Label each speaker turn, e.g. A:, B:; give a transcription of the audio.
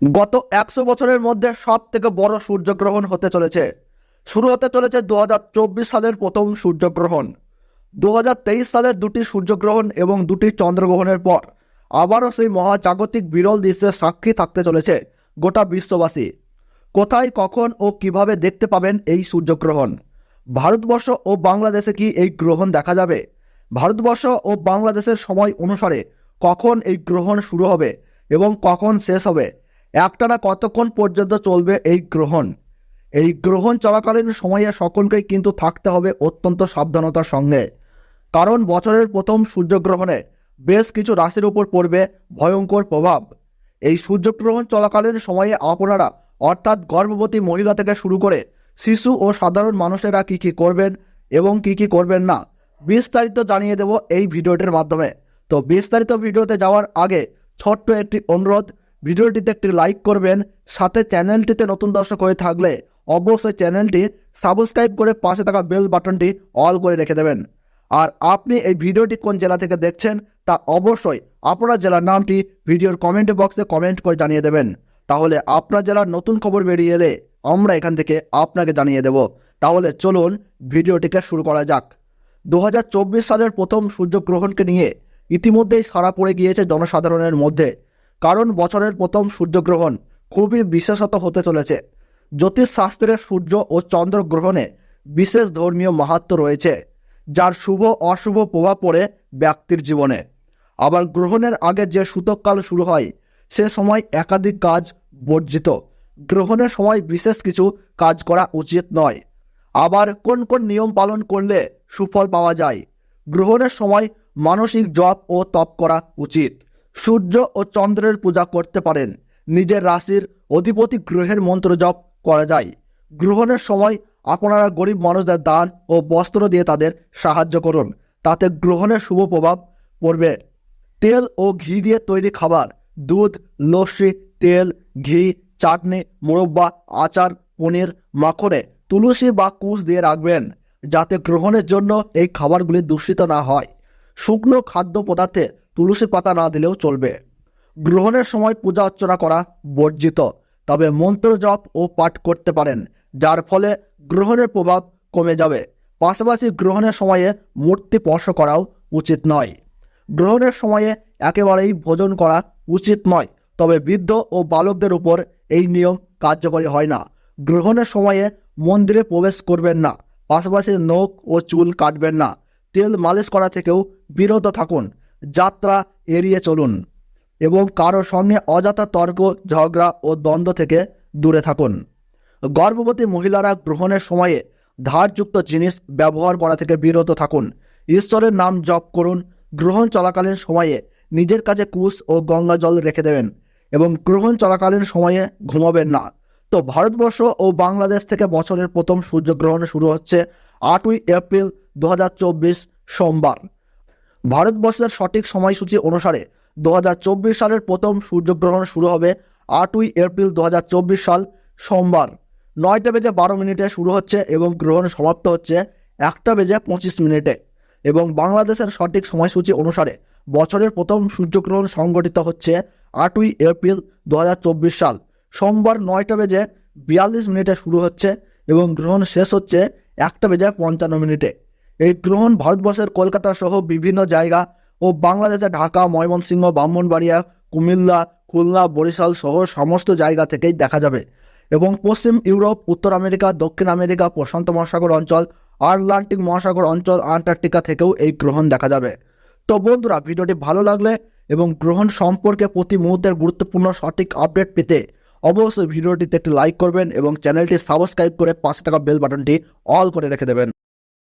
A: গত 100 বছরের মধ্যে সব থেকে বড় সূর্যগ্রহণ হতে চলেছে। শুরু হতে চলেছে 2024 সালের প্রথম সূর্যগ্রহণ। 2023 সালের দুটি সূর্যগ্রহণ এবং দুটি চন্দ্রগ্রহণের পর আবারও সেই মহাজাগতিক বিরল দৃশ্যের সাক্ষী থাকতে চলেছে গোটা বিশ্ববাসী। কোথায়, কখন ও কিভাবে দেখতে পাবেন এই সূর্যগ্রহণ? ভারতবর্ষ ও বাংলাদেশে কি এই গ্রহণ দেখা যাবে? ভারতবর্ষ ও বাংলাদেশের সময় অনুসারে কখন এই গ্রহণ শুরু হবে এবং কখন শেষ হবে? একটানা কতক্ষণ পর্যন্ত চলবে এই গ্রহণ? এই গ্রহণ চলাকালীন সময়ে সকলকেই কিন্তু থাকতে হবে অত্যন্ত সাবধানতার সঙ্গে, কারণ বছরের প্রথম সূর্যগ্রহণে বেশ কিছু রাশির উপর পড়বে ভয়ঙ্কর প্রভাব। এই সূর্যগ্রহণ চলাকালীন সময়ে আপনারা অর্থাৎ গর্ভবতী মহিলা থেকে শুরু করে শিশু ও সাধারণ মানুষেরা কি কি করবেন এবং কি কি করবেন না, বিস্তারিত জানিয়ে দেব এই ভিডিওটির মাধ্যমে। তো বিস্তারিত ভিডিওতে যাওয়ার আগে ছোট্ট একটি অনুরোধ, ভিডিওটিতে একটি লাইক করবেন, সাথে চ্যানেলটিতে নতুন দর্শক হয়ে থাকলে অবশ্যই চ্যানেলটি সাবস্ক্রাইব করে পাশে থাকা বেল বাটনটি অল করে রেখে দেবেন। আর আপনি এই ভিডিওটি কোন জেলা থেকে দেখছেন তা অবশ্যই আপনার জেলার নামটি ভিডিওর কমেন্ট বক্সে কমেন্ট করে জানিয়ে দেবেন। তাহলে আপনার জেলার নতুন খবর বেরিয়ে এলে আমরা এখান থেকে আপনাকে জানিয়ে দেব। তাহলে চলুন ভিডিওটিকে শুরু করা যাক। 2024 সালের প্রথম সূর্যগ্রহণকে নিয়ে ইতিমধ্যেই সাড়া পড়ে গিয়েছে জনসাধারণের মধ্যে, কারণ বছরের প্রথম সূর্যগ্রহণ খুবই বিশেষত হতে চলেছে। জ্যোতিষশাস্ত্রের সূর্য ও চন্দ্রগ্রহণে বিশেষ ধর্মীয় মাহাত্ম্য রয়েছে, যার শুভ অশুভ প্রভাব পড়ে ব্যক্তির জীবনে। আবার গ্রহণের আগে যে সূতককাল শুরু হয় সে সময় একাধিক কাজ বর্জিত। গ্রহণের সময় বিশেষ কিছু কাজ করা উচিত নয়। আবার কোন কোন নিয়ম পালন করলে সুফল পাওয়া যায়? গ্রহণের সময় মানসিক জপ ও তপ করা উচিত। সূর্য ও চন্দ্রের পূজা করতে পারেন। নিজের রাশির অধিপতি গ্রহের মন্ত্র জপ করা যায়। গ্রহণের সময় আপনারা গরিব মানুষদের দান ও বস্ত্র দিয়ে তাদের সাহায্য করুন, তাতে গ্রহণের শুভ প্রভাব পড়বে। তেল ও ঘি দিয়ে তৈরি খাবার, দুধ, লস্যি, তেল, ঘি, চাটনি, মুরব্বা, আচার, পনির, মাখনে তুলসী বা কুশ দিয়ে রাখবেন, যাতে গ্রহণের জন্য এই খাবারগুলি দূষিত না হয়। শুকনো খাদ্য পদার্থে তুলসী পাতা না দিলেও চলবে। গ্রহণের সময় পূজা অর্চনা করা বর্জিত, তবে মন্ত্র জপ ও পাঠ করতে পারেন, যার ফলে গ্রহণের প্রভাব কমে যাবে। পাশাপাশি গ্রহণের সময়ে মূর্তি স্পর্শ করাও উচিত নয়। গ্রহণের সময়ে একেবারেই ভোজন করা উচিত নয়, তবে বৃদ্ধ ও বালকদের উপর এই নিয়ম কার্যকরী হয় না। গ্রহণের সময়ে মন্দিরে প্রবেশ করবেন না, পাশাপাশি নখ ও চুল কাটবেন না। তেল মালিশ করা থেকেও বিরত থাকুন। যাত্রা এড়িয়ে চলুন এবং কারো সঙ্গে অযথা তর্ক, ঝগড়া ও দ্বন্দ্ব থেকে দূরে থাকুন। গর্ভবতী মহিলারা গ্রহণের সময়ে ধারযুক্ত জিনিস ব্যবহার করা থেকে বিরত থাকুন। ঈশ্বরের নাম জপ করুন। গ্রহণ চলাকালীন সময়ে নিজের কাছে কুশ ও গঙ্গা জল রেখে দেবেন এবং গ্রহণ চলাকালীন সময়ে ঘুমাবেন না। তো ভারতবর্ষ ও বাংলাদেশ থেকে বছরের প্রথম সূর্যগ্রহণ শুরু হচ্ছে 8ই এপ্রিল 2024 সোমবার। ভারতবর্ষের সঠিক সময়সূচি অনুসারে 2024 সালের প্রথম সূর্যগ্রহণ শুরু হবে 8ই এপ্রিল 2024 সাল সোমবার 9:12 শুরু হচ্ছে এবং গ্রহণ সমাপ্ত হচ্ছে 1:25 এবং বাংলাদেশের সঠিক সময়সূচি অনুসারে বছরের প্রথম সূর্যগ্রহণ সংঘটিত হচ্ছে 8ই এপ্রিল 2024 সাল সোমবার 9:42 শুরু হচ্ছে এবং গ্রহণ শেষ হচ্ছে 1:55। এই গ্রহণ ভারতবর্ষের কলকাতা সহ বিভিন্ন জায়গা ও বাংলাদেশের ঢাকা, ময়মনসিংহ, ব্রাহ্মণবাড়িয়া, কুমিল্লা, খুলনা, বরিশাল সহ সমস্ত জায়গা থেকেই দেখা যাবে এবং পশ্চিম ইউরোপ, উত্তর আমেরিকা, দক্ষিণ আমেরিকা, প্রশান্ত মহাসাগর অঞ্চল, আটলান্টিক মহাসাগর অঞ্চল, আন্টার্কটিকা থেকেও এই গ্রহণ দেখা যাবে। তো বন্ধুরা, ভিডিওটি ভালো লাগলে এবং গ্রহণ সম্পর্কে প্রতি মুহূর্তের গুরুত্বপূর্ণ সঠিক আপডেট পেতে অবশ্যই ভিডিওটিতে একটি লাইক করবেন এবং চ্যানেলটি সাবস্ক্রাইব করে পাশে থাকা বেল বাটনটি অল করে রেখে দেবেন।